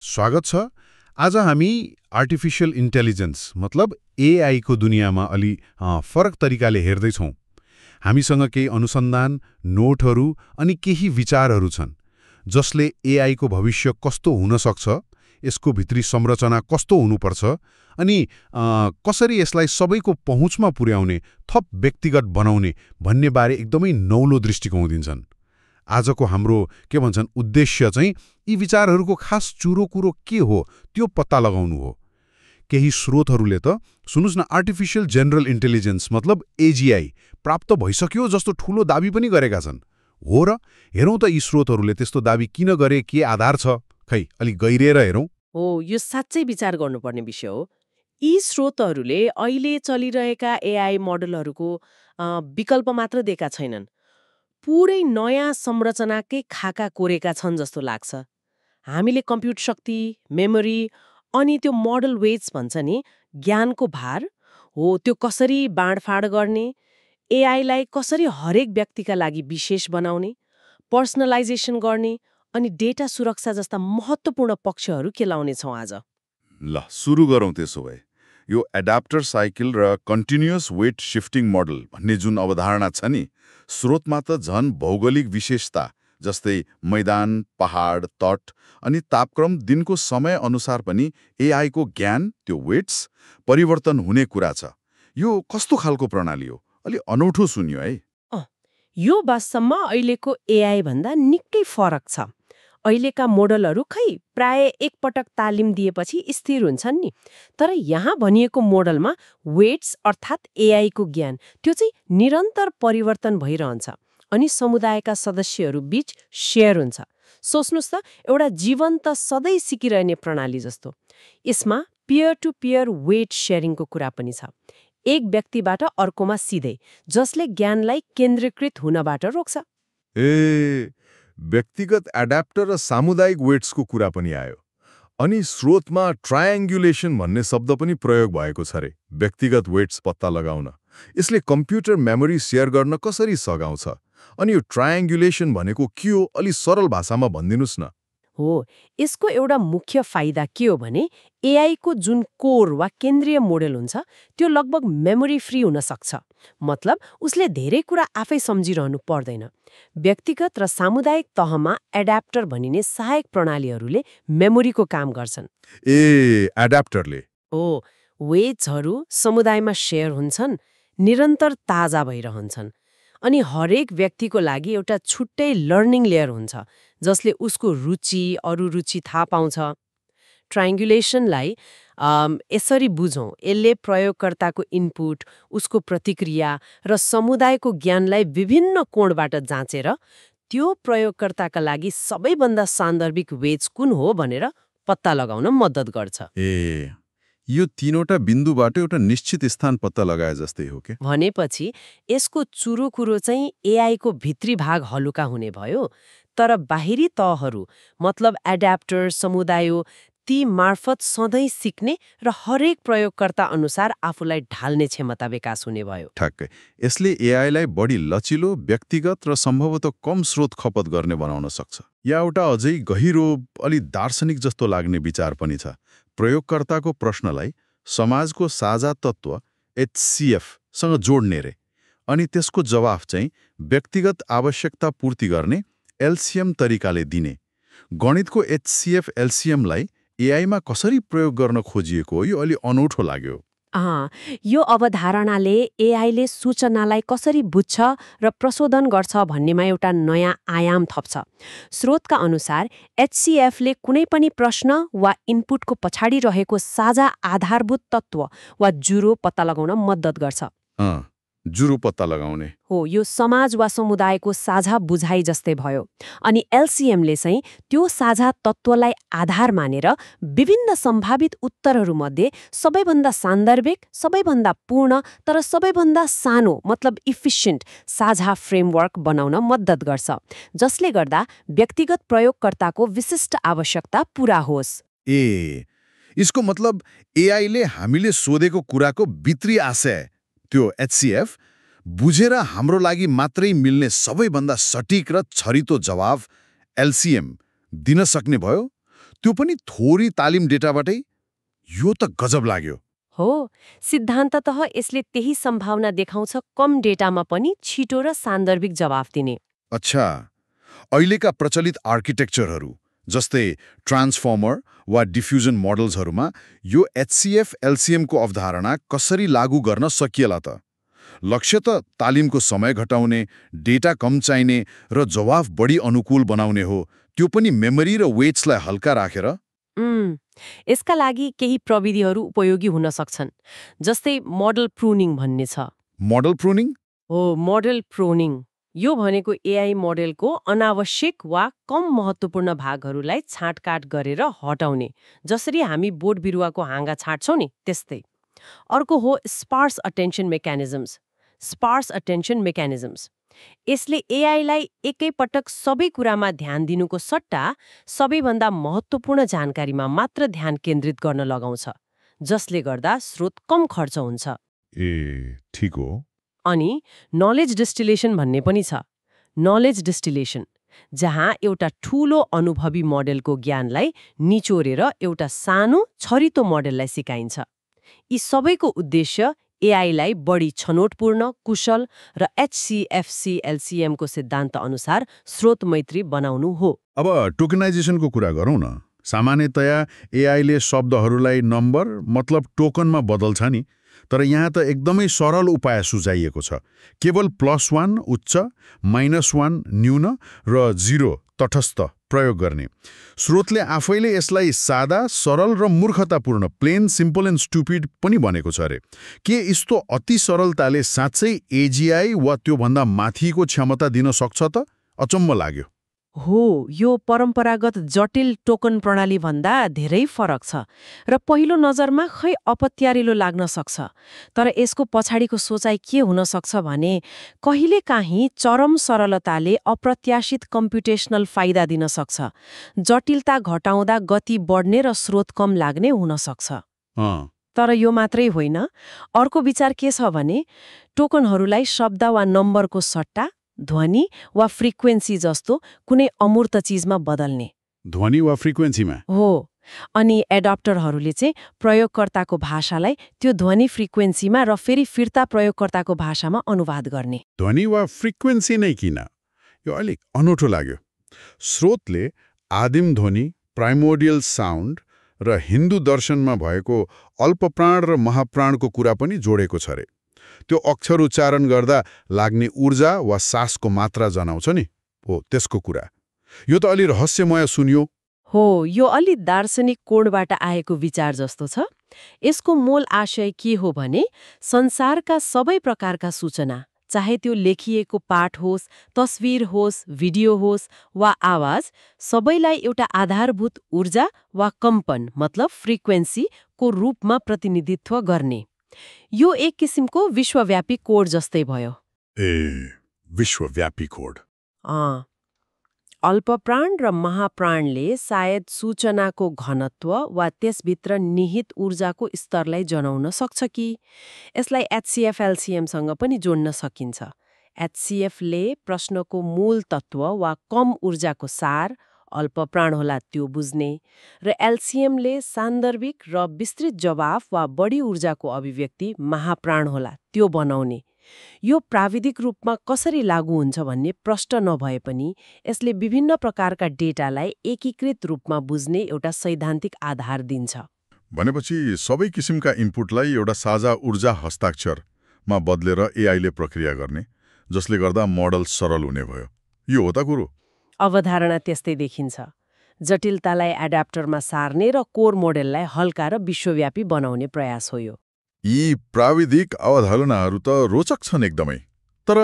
स्वागत छ। आज हामी आर्टिफिशियल इन्टेलिजेन्स मतलब एआई को दुनियाँमा अलि फरक तरिकाले हेर्दैछौँ। हामीसँग केही अनुसन्धान, नोटहरू अनि केही विचारहरू छन् जसले एआई को भविष्य कस्तो हुन सक्छ, यसको भित्री संरचना कस्तो हुनुपर्छ अनि कसरी यसलाई सबैको पहुँचमा पुर्याउने, थप व्यक्तिगत बनाउने भन्ने बारे एकदमै नौलो दृष्टिकोण दिन्छन्। आजको हाम्रो के भन्छन् उद्देश्य चाहिँ यी विचारहरूको खास चुरो कुरो के हो त्यो पत्ता लगाउनु हो। केही स्रोतहरूले त सुन्नुस् न आर्टिफिशियल जनरल इन्टेलिजेन्स मतलब एजीआई प्राप्त भइसक्यो जस्तो ठूलो दाबी पनि गरेका छन्। हो र हेरौँ त यी स्रोतहरूले त्यस्तो दाबी किन गरे, के आधार छ, खै अलि गहिरिएर हेरौँ। हो, यो साँच्चै विचार गर्नुपर्ने विषय हो। यी स्रोतहरूले अहिले चलिरहेका एआई मोडलहरूको विकल्प मात्र दिएका छैनन्, पुरै नयाँ संरचनाकै खाका कोरेका छन् जस्तो लाग्छ। हामीले कम्प्युट शक्ति, मेमोरी अनि त्यो मोडल वेट्स भन्छ नि, ज्ञानको भार हो, त्यो कसरी बाँडफाँड गर्ने, एआईलाई कसरी हरेक व्यक्तिका लागि विशेष बनाउने, पर्सनलाइजेसन गर्ने अनि डेटा सुरक्षा जस्ता महत्त्वपूर्ण पक्षहरू केलाउनेछौँ आज। ल सुरु गरौँ त्यसो भए। यो एडाप्टर साइकल र कन्टिन्युअस वेट शिफ्टिङ मोडल भन्ने जुन अवधारणा छ नि, स्रोतमा त झन् भौगोलिक विशेषता जस्तै मैदान, पहाड, तट अनि तापक्रम दिनको समय अनुसार पनि एआई को ज्ञान, त्यो वेट्स परिवर्तन हुने कुरा छ। यो कस्तो खालको प्रणाली हो? अलि अनौठो सुन्यो है। यो वास्तवमा अहिलेको एआई भन्दा निकै फरक छ। अहिलेका मोडलहरू खै प्राय एकपटक तालिम दिएपछि स्थिर हुन्छन् नि, तर यहाँ भनिएको मोडलमा वेट्स अर्थात् एआई को ज्ञान त्यो चाहिँ निरन्तर परिवर्तन भइरहन्छ अनि समुदायका सदस्यहरू बीच शेयर हुन्छ। सोच्नुस् त, एउटा जीवन्त सधैँ सिकिरहने प्रणाली जस्तो। यसमा पियर टु पियर वेट शेयरिङको कुरा पनि छ, एक व्यक्तिबाट अर्कोमा सिधै, जसले ज्ञानलाई केन्द्रीकृत हुनबाट रोक्छ। व्यक्तिगत एडाप्टर र सामुदायिक वेट्सको कुरा पनि आयो। अनि स्रोतमा ट्रायङ्गुलेसन भन्ने शब्द पनि प्रयोग भएको छ रे, व्यक्तिगत वेट्स पत्ता लगाउन। यसले कम्प्युटर मेमोरी सेयर गर्न कसरी सघाउँछ? अनि यो ट्रायङ्गुलेसन भनेको के हो, अलि सरल भाषामा भनिदिनुस् न। हो, यसको एउटा मुख्य फाइदा के हो भने एआई को जुन कोर वा केन्द्रीय मोडेल हुन्छ त्यो लगभग मेमोरी फ्री हुन सक्छ। मतलब उसले धेरै कुरा आफै सम्झिरहनु पर्दैन। व्यक्तिगत र सामुदायिक तहमा एडाप्टर भनिने सहायक प्रणालीहरूले मेमोरीको काम गर्छन्। एडाप्टरले हो, वेट्सहरू समुदायमा शेयर हुन्छन्, निरन्तर ताजा भइरहन्छन् अनि हरेक व्यक्तिको लागि एउटा छुट्टै लर्निङ लेयर हुन्छ जसले उसको रुचि, अरू रुचि थाहा पाउँछ। ट्रायङ्गुलेसनलाई यसरी बुझौँ, यसले प्रयोगकर्ताको इनपुट, उसको प्रतिक्रिया र समुदायको ज्ञानलाई विभिन्न कोणबाट जाँचेर त्यो प्रयोगकर्ताका लागि सबैभन्दा सान्दर्भिक वेट्स कुन हो भनेर पत्ता लगाउन मद्दत गर्छ। यो तीनवटा बिन्दुबाट एउटा निश्चित स्थान पत्ता लगाए जस्तै हो के? भनेपछि यसको चुरो कुरो चाहिँ एआई को भित्री भाग हलुका हुने भयो, तर बाहिरी तहहरू मतलब एडाप्टर, समुदाय ती मार्फत सधैँ सिक्ने र हरेक प्रयोगकर्ता अनुसार आफूलाई ढाल्ने क्षमता विकास हुने भयो। ठ्याक्कै। यसले एआईलाई बढी लचिलो, व्यक्तिगत र सम्भवतः कम स्रोत खपत गर्ने बनाउन सक्छ। या एउटा अझै गहिरो, अलि दार्शनिक जस्तो लाग्ने विचार पनि छ। प्रयोगकर्ताको प्रश्नलाई समाजको साझा तत्व HCF सँग जोड्ने रे, अनि त्यसको जवाफ चाहिँ व्यक्तिगत आवश्यकता पूर्ति गर्ने LCM तरिकाले दिने। गणितको HCF LCMलाई एआईमा कसरी प्रयोग गर्न खोजिएको हो, यो अलि अनौठो लाग्यो। यो अवधारणाले एआईले सूचनालाई कसरी बुझ्छ र प्रशोधन गर्छ भन्नेमा एउटा नयाँ आयाम थप्छ। स्रोतका अनुसार HCFले कुनै पनि प्रश्न वा इनपुटको पछाडि रहेको साझा आधारभूत तत्व वा जुरो पत्ता लगाउन मद्दत गर्छ। जुरो पत्ता लगाउने हो, यो समाज वा समुदायको साझा बुझाइ जस्तै भयो। अनि LCMले चाहिँ त्यो साझा तत्वलाई आधार मानेर विभिन्न सम्भावित उत्तरहरूमध्ये सबैभन्दा सान्दर्भिक, सबैभन्दा पूर्ण तर सबैभन्दा सानो मतलब इफिसियन्ट साझा फ्रेमवर्क बनाउन मद्दत गर्छ, जसले गर्दा व्यक्तिगत प्रयोगकर्ताको विशिष्ट आवश्यकता पूरा होस्। यसको मतलब एआईले हामीले सोधेको कुराको भित्री आशय, त्यो HCF बुझेर हाम्रो लागि मात्रै मिल्ने सबैभन्दा सटिक र छरितो जवाफ LCM दिन सक्ने भयो। त्यो पनि थोरै तालिम डेटाबाटै? यो त गजब लाग्यो। हो, सिद्धान्ततः यसले त्यही सम्भावना देखाउँछ कम डेटामा पनि छिटो र सान्दर्भिक जवाफ दिने। अच्छा, अहिलेका प्रचलित आर्किटेक्चरहरू जस्तै ट्रान्सफर्मर वा डिफ्युजन मोडल्सहरूमा यो HCF LCM को अवधारणा कसरी लागू गर्न सकिएला त? लक्ष्य त तालिमको समय घटाउने, डेटा कम चाहिने र जवाफ बढी अनुकूल बनाउने हो, त्यो पनि मेमोरी र वेट्सलाई हल्का राखेर। यसका लागि केही प्रविधिहरू उपयोगी हुन सक्छन्, जस्तै मोडल प्रुनिङ भन्ने छ। Model pruning? हो, मोडल प्रुनिङ यो भनेको एआई मोडेलको अनावश्यक वा कम महत्त्वपूर्ण भागहरूलाई छाँटकाट गरेर हटाउने, जसरी हामी बोट बिरुवाको हाँगा छाँट्छौँ नि त्यस्तै। अर्को हो sparse attention mechanisms. Sparse attention mechanisms यसले एआईलाई एकैपटक सबै कुरामा ध्यान दिनुको सट्टा सबैभन्दा महत्त्वपूर्ण जानकारीमा मात्र ध्यान केन्द्रित गर्न लगाउँछ, जसले गर्दा स्रोत कम खर्च हुन्छ। ए, ठीक हो। अनि नलेज डिस्टिलेसन भन्ने पनि छ। नलेज डिस्टिलेसन जहाँ एउटा ठूलो अनुभवी मोडेलको ज्ञानलाई निचोरेर एउटा सानो छरितो मोडेललाई सिकाइन्छ। यी सबैको उद्देश्य एआईलाई बढी छनोटपूर्ण, कुशल र HCFC LCM को सिद्धान्त अनुसार स्रोत मैत्री बनाउनु हो। अब टोकनाइजेसनको कुरा गरौँ न। सामान्यतया एआईले शब्दहरूलाई नम्बर मतलब टोकनमा बदल्छ नि, तर यहाँ त एकदमै सरल उपाय सुझाइएको छ। केवल +1 उच्च, -1 न्यून र 0 तटस्थ प्रयोग गर्ने। स्रोतले आफैले यसलाई सादा, सरल र मूर्खतापूर्ण, प्लेन, सिम्पल एन्ड स्टुपिड पनि भनेको छ अरे। के यस्तो अति सरलताले साँच्चै एजीआई वा त्योभन्दा माथिको क्षमता दिन सक्छ त? अचम्म लाग्यो। हो, यो परम्परागत जटिल टोकन प्रणाली भन्दा धेरै फरक छ र पहिलो नजरमा खै अपत्यारिलो लाग्न सक्छ। तर यसको पछाडिको सोचाइ के हुन सक्छ भने कहिलेकाहीँ चरम सरलताले अप्रत्याशित कम्प्युटेशनल फाइदा दिन सक्छ। जटिलता घटाउँदा गति बढ्ने र स्रोत कम लाग्ने हुन सक्छ। तर यो मात्रै होइन, अर्को विचार के छ भने टोकनहरूलाई शब्द वा नम्बरको सट्टा ध्वनि वा फ्रिक्वेन्सी जस्तो कुनै अमूर्त चीजमा बदल्ने। ध्वनि वा फ्रिक्वेन्सीमा? हो, अनि एडाप्टरहरूले चाहिँ प्रयोगकर्ताको भाषालाई त्यो ध्वनि फ्रिक्वेन्सीमा र फेरि फिर्ता प्रयोगकर्ताको भाषामा अनुवाद गर्ने। ध्वनि वा फ्रिक्वेन्सी नै किन? यो अलिक अनौठो लाग्यो। स्रोतले आदिम ध्वनि, प्राइमोडियल साउन्ड र हिन्दू दर्शनमा भएको अल्पप्राण र महाप्राणको कुरा पनि जोडेको छ रे। त्यो अक्षर उच्चारण गर्दा लाग्ने ऊर्जा वा सासको मात्रा जनाउँछ नि, हो त्यसको कुरा। यो त अलि रहस्यमय सुनियो। हो, यो अलि दार्शनिक कोणबाट आएको विचार जस्तो छ। यसको मूल आशय के हो भने संसारका सबै प्रकारका सूचना, चाहे त्यो लेखिएको पाठ होस्, तस्विर होस्, भिडियो होस् वा आवाज, सबैलाई एउटा आधारभूत ऊर्जा वा कम्पन मतलब फ्रिक्वेन्सीको रूपमा प्रतिनिधित्व गर्ने। यो एक किसिमको विश्वव्यापी कोड जस्तै भयो। विश्वव्यापी कोड? अल्पप्राण र महाप्राणले सायद सूचनाको घनत्व वा त्यसभित्र निहित ऊर्जाको स्तरलाई जनाउन सक्छ कि? यसलाई HCF LCMसँग पनि जोड्न सकिन्छ। HCFले प्रश्नको मूल तत्व वा कम ऊर्जाको सार, अल्पप्राण होला त्यो बुझ्ने, र LCMले सान्दर्भिक र विस्तृत जवाफ वा बढी ऊर्जाको अभिव्यक्ति, महाप्राण होला त्यो बनाउने। यो प्राविधिक रूपमा कसरी लागू हुन्छ भन्ने प्रश्न नभए पनि यसले विभिन्न प्रकारका डेटालाई एकीकृत रूपमा बुझ्ने एउटा सैद्धान्तिक आधार दिन्छ। भनेपछि सबै किसिमका इनपुटलाई एउटा साझा ऊर्जा हस्ताक्षरमा बदलेर एआईले प्रक्रिया गर्ने, जसले गर्दा मोडल सरल हुने भयो। यो हो त कुरो? अवधारणा त्यस्तै देखिन्छ। जटिलतालाई एडाप्टरमा सार्ने र कोर मोडेललाई हल्का र विश्वव्यापी बनाउने प्रयास हो यो। यी प्राविधिक अवधारणाहरू त रोचक छन् एकदमै। तर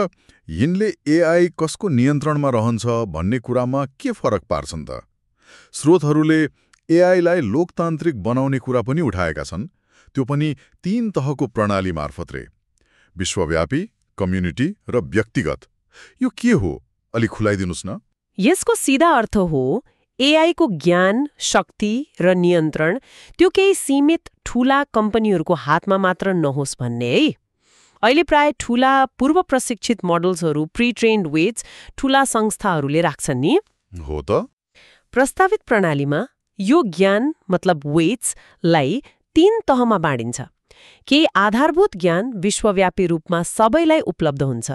यिनले एआई कसको नियन्त्रणमा रहन्छ भन्ने कुरामा के फरक पार्छन् त? स्रोतहरूले एआईलाई लोकतान्त्रिक बनाउने कुरा पनि उठाएका छन्, त्यो पनि 3 तहको प्रणाली मार्फत रे। विश्वव्यापी, कम्युनिटी र व्यक्तिगत। यो के हो? अलि खुलाइदिनुस् न। यसको सीधा अर्थ हो एआईको ज्ञान, शक्ति र नियन्त्रण त्यो केही सीमित ठूला कम्पनीहरूको हातमा मात्र नहोस् भन्ने है। अहिले प्राय ठूला पूर्व प्रशिक्षित मोडल्सहरू, प्री ट्रेन्ड वेट्स ठूला संस्थाहरूले राख्छन् नि। हो त। प्रस्तावित प्रणालीमा यो ज्ञान मतलब वेट्सलाई 3 तहमा बाँडिन्छ। केही आधारभूत ज्ञान विश्वव्यापी रूपमा सबैलाई उपलब्ध हुन्छ।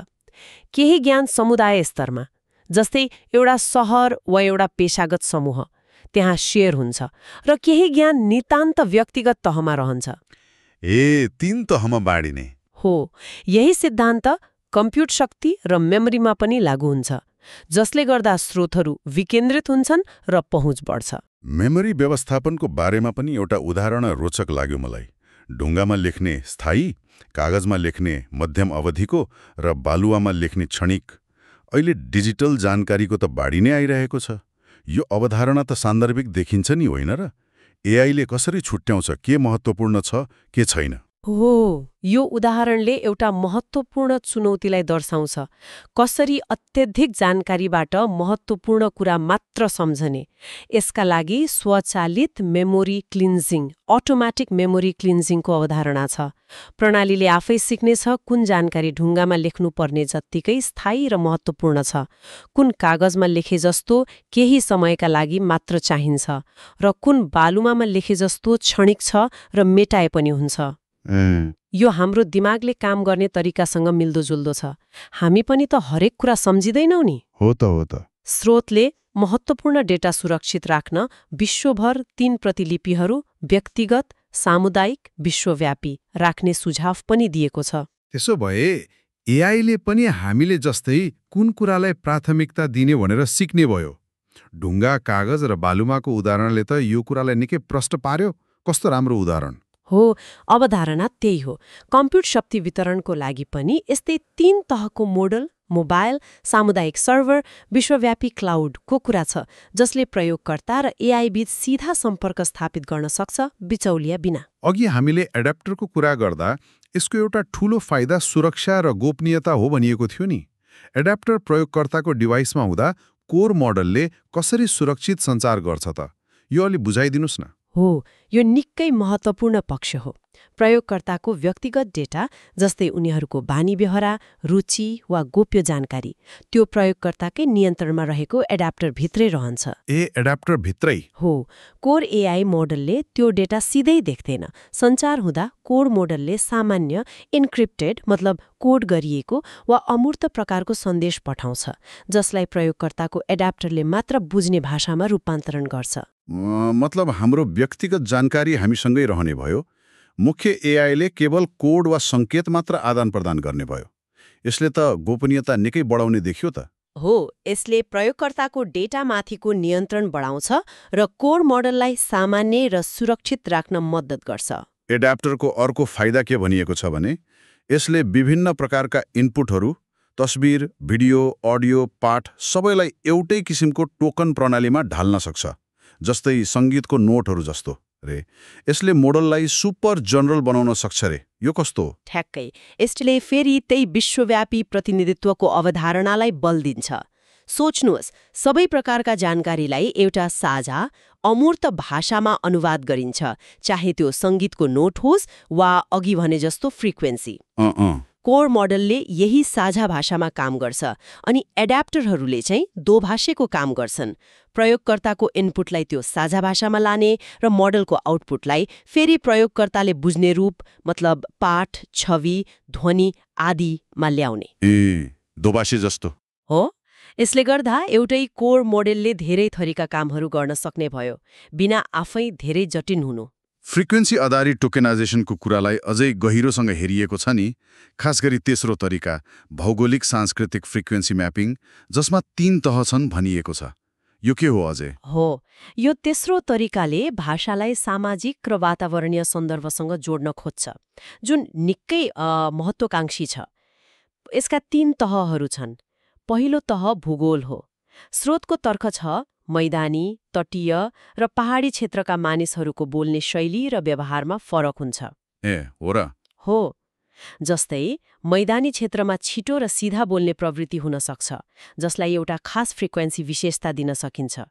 केही ज्ञान समुदाय स्तरमा, जस्तै एउटा सहर वा एउटा पेशागत समूह, त्यहाँ शेयर हुन्छ, र केही ज्ञान नितान्त व्यक्तिगत तहमा रहन्छ। 3 तहमा बाँडिने हो, यही सिद्धान्त कम्प्युट शक्ति र मेमोरीमा पनि लागू हुन्छ, जसले गर्दा स्रोतहरू विकेन्द्रित हुन्छन् र पहुँच बढ्छ। मेमोरी व्यवस्थापनको बारेमा पनि एउटा उदाहरण रोचक लाग्यो मलाई। ढुङ्गामा लेख्ने स्थायी, कागजमा लेख्ने मध्यम अवधिको र बालुवामा लेख्ने क्षणिक। अहिले डिजिटल जानकारीको त बाढी नै आइरहेको छ। यो अवधारणा त सान्दर्भिक देखिन्छ नि, होइन र? एआईले कसरी छुट्याउँछ के महत्त्वपूर्ण छ के छैन? हो, यो उदाहरणले एउटा महत्त्वपूर्ण चुनौतीलाई दर्शाउँछ। कसरी अत्यधिक जानकारीबाट महत्त्वपूर्ण कुरा मात्र सम्झने। यसका लागि स्वचालित मेमोरी क्लिन्जिङ, अटोमेटिक मेमोरी क्लिन्जिङको अवधारणा छ। प्रणालीले आफै सिक्नेछ कुन जानकारी ढुङ्गामा लेख्नुपर्ने जत्तिकै स्थायी र महत्त्वपूर्ण छ, कुन कागजमा लेखे जस्तो केही समयका लागि मात्र चाहिन्छ, र कुन बालुवामा लेखे जस्तो क्षणिक छ र मेटाए पनि हुन्छ। यो हाम्रो दिमागले काम गर्ने तरिकासँग मिल्दोजुल्दो छ। हामी पनि त हरेक कुरा सम्झिँदैनौँ नि। हो त। स्रोतले महत्त्वपूर्ण डेटा सुरक्षित राख्न विश्वभर 3 प्रतिलिपिहरू व्यक्तिगत, सामुदायिक, विश्वव्यापी राख्ने सुझाव पनि दिएको छ। त्यसो भए एआईले पनि हामीले जस्तै कुन कुरालाई प्राथमिकता दिने भनेर सिक्ने भयो। ढुङ्गा, कागज र बालुवाको उदाहरणले त यो कुरालाई निकै प्रष्ट पार्यो। कस्तो राम्रो उदाहरण हो, अवधारणा त्यही हो। कम्प्युट शक्ति वितरणको लागि पनि यस्तै 3 तहको मोडल, मोबाइल, सामुदायिक सर्भर, विश्वव्यापी क्लाउडको कुरा छ, जसले प्रयोगकर्ता र एआई बीच सीधा सम्पर्क स्थापित गर्न सक्छ, बिचौलिया बिना। अघि हामीले एडाप्टरको कुरा गर्दा यसको एउटा ठूलो फाइदा सुरक्षा र गोपनीयता हो भनिएको थियो नि। एडाप्टर प्रयोगकर्ताको डिभाइसमा हुँदा कोर मोडलले कसरी सुरक्षित सञ्चार गर्छ त? यो अलि बुझाइदिनुस् न। हो, यो निकै महत्त्वपूर्ण पक्ष हो। प्रयोगकर्ताको व्यक्तिगत डेटा, जस्तै उनीहरूको बानी बेहोरा, रुचि वा गोप्य जानकारी, त्यो प्रयोगकर्ताकै नियन्त्रणमा रहेको एडाप्टरभित्रै रहन्छ। एडाप्टर भित्रै? हो, कोर एआई मोडलले त्यो डेटा सिधै देख्दैन। सञ्चार हुँदा कोर मोडलले सामान्य इन्क्रिप्टेड, मतलब कोड गरिएको वा अमूर्त प्रकारको सन्देश पठाउँछ, जसलाई प्रयोगकर्ताको एडाप्टरले मात्र बुझ्ने भाषामा रूपान्तरण गर्छ। मतलब हाम्रो व्यक्तिगत जानकारी हामीसँगै रहने भयो। मुख्य एआईले केवल कोड वा सङ्केत मात्र आदान प्रदान गर्ने भयो। यसले त गोपनीयता निकै बढाउने देखियो त। हो, यसले प्रयोगकर्ताको डेटामाथिको नियन्त्रण बढाउँछ र कोर मोडललाई सामान्य र सुरक्षित राख्न मद्दत गर्छ। एडाप्टरको अर्को फाइदा के भनिएको छ भने यसले विभिन्न प्रकारका इनपुटहरू, तस्बिर, भिडियो, अडियो, पाठ सबैलाई एउटै किसिमको टोकन प्रणालीमा ढाल्न सक्छ, जस्तै सङ्गीतको नोटहरू जस्तो रे। यसले मोडललाई सुपर जनरल बनाउन सक्छ रे। यो कस्तो? ठ्याक्कै, यसले फेरि त्यही विश्वव्यापी प्रतिनिधित्वको अवधारणालाई बल दिन्छ। सोच्नुहोस्, सबै प्रकारका जानकारीलाई एउटा साझा, अमूर्त भाषामा अनुवाद गरिन्छ, चाहे त्यो सङ्गीतको नोट होस् वा अघि भने जस्तो फ्रिक्वेन्सी। कोर मोडलले यही साझा भाषामा काम गर्छ, अनि एडाप्टरहरूले चाहिँ दोभाषीको काम गर्छन्। प्रयोगकर्ताको इनपुटलाई त्यो साझा भाषामा लाने र मोडलको आउटपुटलाई फेरि प्रयोगकर्ताले बुझ्ने रूप, मतलब पाठ, छवि, ध्वनि आदिमा ल्याउने। दोभाषी जस्तो हो। यसले गर्दा एउटै कोर मोडलले धेरै थरीका कामहरू गर्न सक्ने भयो, बिना आफै धेरै जटिल हुनु। फ्रिक्वेन्सी आधारित टोकेनाइजेसनको कुरालाई अझै गहिरोसँग हेरिएको छ नि, खास गरी तेस्रो तरिका भौगोलिक सांस्कृतिक फ्रिक्वेन्सी म्यापिङ, जसमा 3 तह छन् भनिएको छ। यो के हो अझै? हो, यो तेस्रो तरिकाले भाषालाई सामाजिक र वातावरणीय सन्दर्भसँग जोड्न खोज्छ, जुन निकै महत्त्वाकांक्षी छ। यसका 3 तहहरू छन्। पहिलो तह भूगोल हो। स्रोतको तर्क छ मैदानी, तटीय र पहाडी क्षेत्रका मानिसहरूको बोल्ने शैली र व्यवहारमा फरक हुन्छ। हो र? हो, जस्तै मैदानी क्षेत्रमा छिटो र सिधा बोल्ने प्रवृत्ति हुन सक्छ, जसलाई एउटा खास फ्रिक्वेन्सी विशेषता दिन सकिन्छ।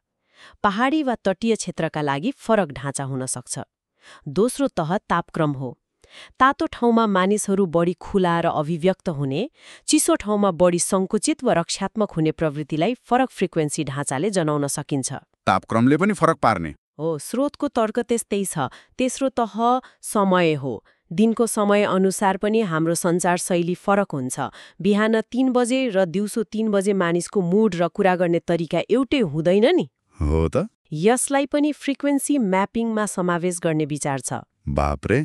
पहाडी वा तटीय क्षेत्रका लागि फरक ढाँचा हुन सक्छ। दोस्रो तह तापक्रम हो। तातो ठाउँमा मानिसहरू बढी खुला र अभिव्यक्त हुने, चिसो ठाउँमा बढी सङ्कुचित वा रक्षात्मक हुने प्रवृत्तिलाई फरक फ्रिक्वेन्सी ढाँचाले जनाउन सकिन्छ। तापक्रमले पनि फरक पार्ने? हो स्रोतको तर्क त्यस्तै छ। तेस्रो तह समय हो। दिनको समय अनुसार पनि हाम्रो सञ्चार शैली फरक हुन्छ। बिहान 3 बजे र दिउँसो 3 बजे मानिसको मुड र कुरा गर्ने तरिका एउटै हुँदैन नि। हो त यसलाई पनि फ्रिक्वेन्सी म्यापिङमा समावेश गर्ने विचार छ। बाप्रे,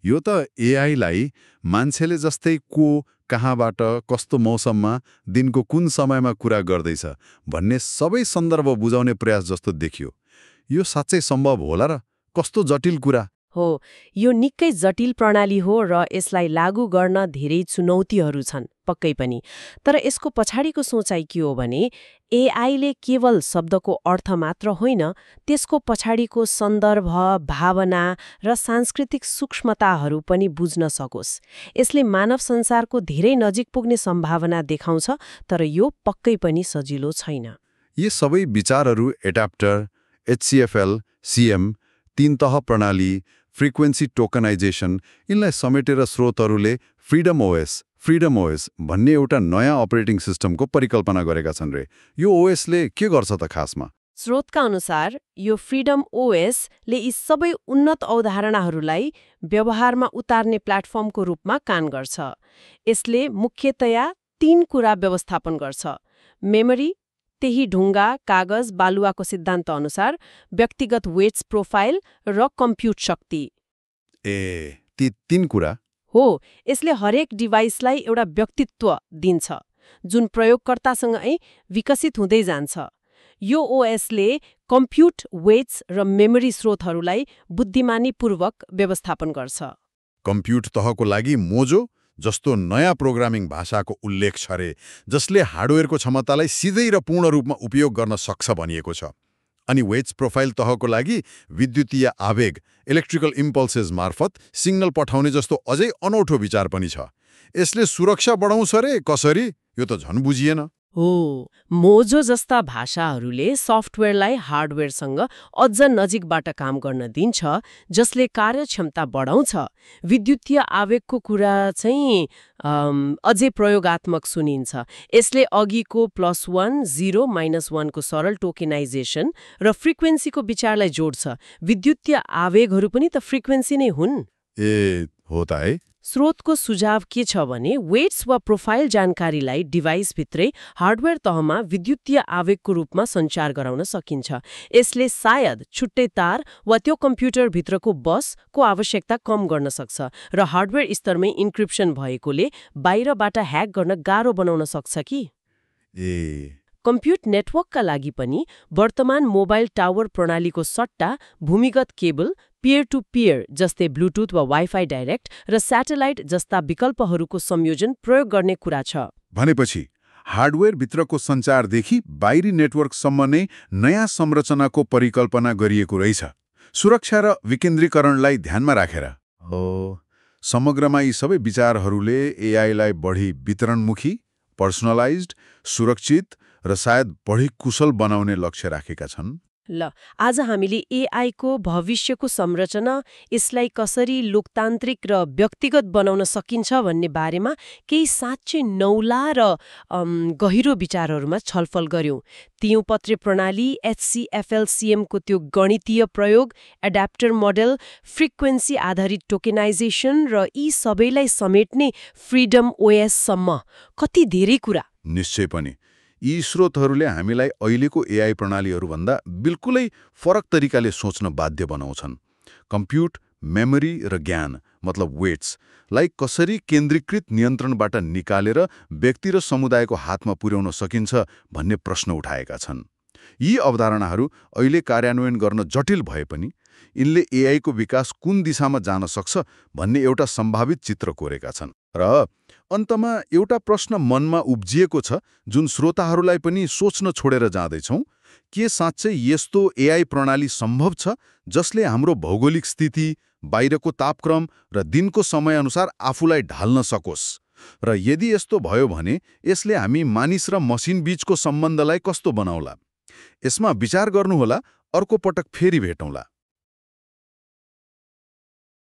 यो त एआईलाई मान्छेले जस्तै को, कहाँबाट, कस्तो मौसममा, दिनको कुन समयमा कुरा गर्दैछ भन्ने सबै सन्दर्भ बुझाउने प्रयास जस्तो देखियो। यो साँच्चै सम्भव होला र? कस्तो जटिल कुरा! हो, यो निकै जटिल प्रणाली हो र यसलाई लागू गर्न धेरै चुनौतीहरू छन्, पक्कै पनि। तर यसको पछाडिको सोचाइ के हो भने एआईले केवल शब्दको अर्थ मात्र होइन, त्यसको पछाडिको सन्दर्भ, भावना र सांस्कृतिक सूक्ष्मताहरू पनि बुझ्न सकोस्। यसले मानव संसारको धेरै नजिक पुग्ने सम्भावना देखाउँछ, तर यो पक्कै पनि सजिलो छैन। यी सबै विचारहरू एडाप्टर, HCFL, CM, 3 तह प्रणाली, फ्रिक्वेन्सी टोकनाइजेसन, यिनलाई समेटेर स्रोतहरूले फ्रिडम ओएस भन्ने एउटा नयाँ अपरेटिङ सिस्टमको परिकल्पना गरेका छन् रे। यो ओएसले के गर्छ त खासमा? स्रोतका अनुसार यो फ्रिडम ओएसले यी सबै उन्नत अवधारणाहरूलाई व्यवहारमा उतार्ने प्लेटफर्मको रूपमा काम गर्छ। यसले मुख्यतया 3 कुरा व्यवस्थापन गर्छ। मेमोरी, त्यही ढुङ्गा, कागज, बालुवाको सिद्धान्त अनुसार व्यक्तिगत वेट्स प्रोफाइल र कम्प्युट शक्ति। ती 3 कुरा हो, यसले हरेक डिभाइसलाई एउटा व्यक्तित्व दिन्छ, जुन प्रयोगकर्तासँगै विकसित हुँदै जान्छ। यो ओएसले कम्प्युट वेट्स र मेमोरी स्रोतहरूलाई बुद्धिमानीपूर्वक व्यवस्थापन गर्छ। कम्प्युट तहको लागि मोजो जस्तो नयाँ प्रोग्रामिङ भाषाको उल्लेख छ रे, जसले हार्डवेयरको क्षमतालाई सिधै र पूर्ण रूपमा उपयोग गर्न सक्छ भनिएको छ। अनि वेट्स प्रोफाइल तहको लागि विद्युतीय आवेग, इलेक्ट्रिकल इम्पल्सेस मार्फत सिग्नल पठाउने जस्तो अझै अनौठो विचार पनि छ। यसले सुरक्षा बढाउँछ रे कसरी? यो त झन् बुझिएन। हो, मोजो जस्ता भाषाहरूले सफ्टवेयरलाई हार्डवेयरसँग अझ नजिकबाट काम गर्न दिन्छ, जसले कार्यक्षमता बढाउँछ। विद्युतीय आवेगको कुरा चाहिँ अझै प्रयोगात्मक सुनिन्छ। यसले अघिको +1, 0, -1 को सरल टोकेनाइजेसन र फ्रिक्वेन्सीको विचारलाई जोड्छ। विद्युतीय आवेगहरू पनि त फ्रिक्वेन्सी नै हुन्। हो त है। स्रोतको सुझाव के छ भने वेट्स वा प्रोफाइल जानकारीलाई डिभाइसभित्रै हार्डवेयर तहमा विद्युतीय आवेगको रूपमा सञ्चार गराउन सकिन्छ। यसले सायद छुट्टै तार वा त्यो कम्प्युटरभित्रको बसको आवश्यकता कम गर्न सक्छ र हार्डवेयर स्तरमै इन्क्रिप्सन भएकोले बाहिरबाट ह्याक गर्न गाह्रो बनाउन सक्छ कि। कम्प्युट नेटवर्कका लागि पनि वर्तमान मोबाइल टावर प्रणालीको सट्टा भूमिगत केबल, पियर टु पियर जस्तै ब्लुटुथ वा वाइफाई डाइरेक्ट र स्याटेलाइट जस्ता विकल्पहरूको संयोजन प्रयोग गर्ने कुरा छ। भनेपछि हार्डवेयरभित्रको सञ्चारदेखि बाहिरी नेटवर्कसम्म नै नयाँ संरचनाको परिकल्पना गरिएको रहेछ, सुरक्षा र विकेन्द्रीकरणलाई ध्यानमा राखेर। हो, समग्रमा यी सबै विचारहरूले एआईलाई बढी वितरणमुखी, पर्सनलाइज्ड, सुरक्षित र सायद बढी कुशल बनाउने लक्ष्य राखेका छन्। ल, आज हामीले एआईको भविष्यको संरचना, यसलाई कसरी लोकतान्त्रिक र व्यक्तिगत बनाउन सकिन्छ भन्ने बारेमा केही साँच्चै नौला र गहिरो विचारहरूमा छलफल गर्यौं। तिउँपत्रे प्रणाली, HCFL CM को त्यो गणितीय प्रयोग, एडाप्टर मोडेल, फ्रिक्वेन्सी आधारित टोकेनाइजेसन र यी सबैलाई समेट्ने फ्रिडम ओएससम्म कति धेरै कुरा। निश्चय पनि यी स्रोतहरूले हामीलाई अहिलेको एआई प्रणालीहरूभन्दा बिल्कुलै फरक तरिकाले सोच्न बाध्य बनाउँछन्। कम्प्युट, मेमोरी र ज्ञान मतलब वेट्सलाई कसरी केन्द्रीकृत नियन्त्रणबाट निकालेर व्यक्ति र समुदायको हातमा पुर्याउन सकिन्छ भन्ने प्रश्न उठाएका छन्। यी अवधारणाहरू अहिले कार्यान्वयन गर्न जटिल भए पनि यिनले एआईको विकास कुन दिशामा जान सक्छ भन्ने एउटा सम्भावित चित्र कोरेका छन्। र अन्तमा एउटा प्रश्न मनमा उब्जिएको छ जुन श्रोताहरूलाई पनि सोच्न छोडेर जाँदैछौँ, के साँच्चै यस्तो एआई प्रणाली सम्भव छ जसले हाम्रो भौगोलिक स्थिति, बाहिरको तापक्रम र दिनको समयअनुसार आफूलाई ढाल्न सकोस्? र यदि यस्तो भयो भने यसले हामी मानिस र मसिन बीचको सम्बन्धलाई कस्तो बनाउला? यसमा विचार गर्नुहोला। अर्को पटक फेरि भेटौँला।